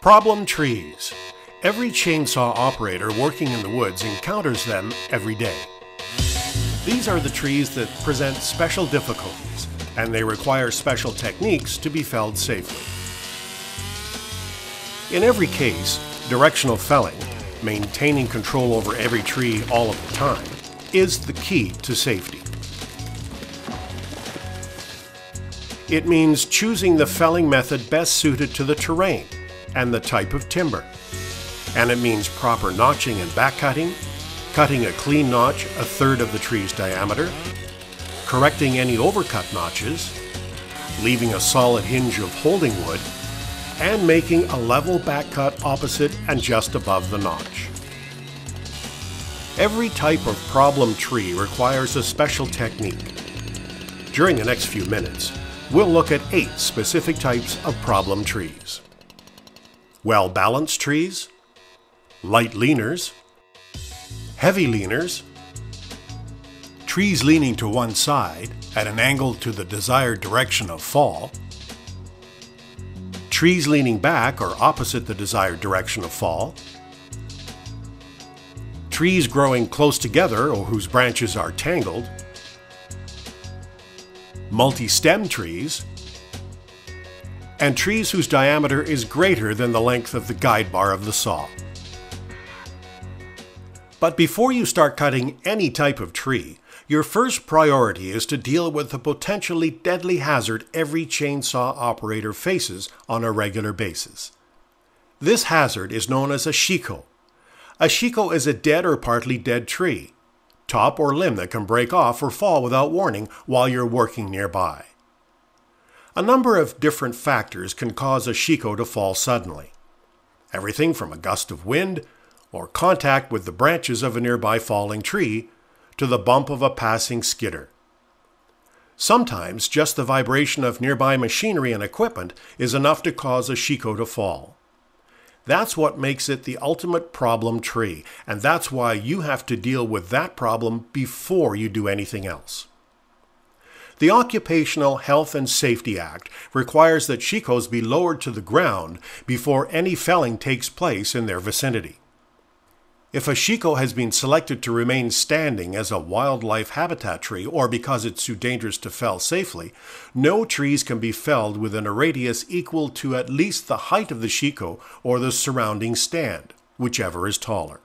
Problem trees. Every chainsaw operator working in the woods encounters them every day. These are the trees that present special difficulties, and they require special techniques to be felled safely. In every case, directional felling, maintaining control over every tree all of the time, is the key to safety. It means choosing the felling method best suited to the terrain and the type of timber. And it means proper notching and back cutting, cutting a clean notch a third of the tree's diameter, correcting any overcut notches, leaving a solid hinge of holding wood, and making a level back cut opposite and just above the notch. Every type of problem tree requires a special technique. During the next few minutes, we'll look at 8 specific types of problem trees. Well-balanced trees, light leaners, heavy leaners, trees leaning to one side at an angle to the desired direction of fall, trees leaning back or opposite the desired direction of fall, trees growing close together or whose branches are tangled, multi-stem trees, and trees whose diameter is greater than the length of the guide bar of the saw. But before you start cutting any type of tree, your first priority is to deal with the potentially deadly hazard every chainsaw operator faces on a regular basis. This hazard is known as a shiko. A shiko is a dead or partly dead tree, top or limb that can break off or fall without warning while you're working nearby. A number of different factors can cause a shiko to fall suddenly. Everything from a gust of wind or contact with the branches of a nearby falling tree to the bump of a passing skidder. Sometimes just the vibration of nearby machinery and equipment is enough to cause a shiko to fall. That's what makes it the ultimate problem tree, and that's why you have to deal with that problem before you do anything else. The Occupational Health and Safety Act requires that shikos be lowered to the ground before any felling takes place in their vicinity. If a shiko has been selected to remain standing as a wildlife habitat tree or because it's too dangerous to fell safely, no trees can be felled within a radius equal to at least the height of the shiko or the surrounding stand, whichever is taller.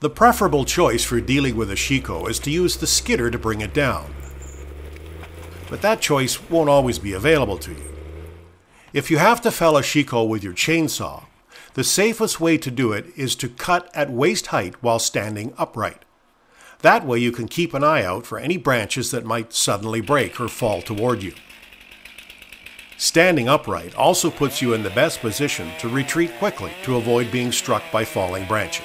The preferable choice for dealing with a shiko is to use the skidder to bring it down. But that choice won't always be available to you. If you have to fell a shiko with your chainsaw, the safest way to do it is to cut at waist height while standing upright. That way you can keep an eye out for any branches that might suddenly break or fall toward you. Standing upright also puts you in the best position to retreat quickly to avoid being struck by falling branches.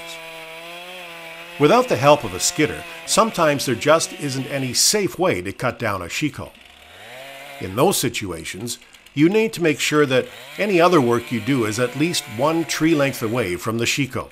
Without the help of a skidder, sometimes there just isn't any safe way to cut down a shiko. In those situations, you need to make sure that any other work you do is at least one tree length away from the shiko.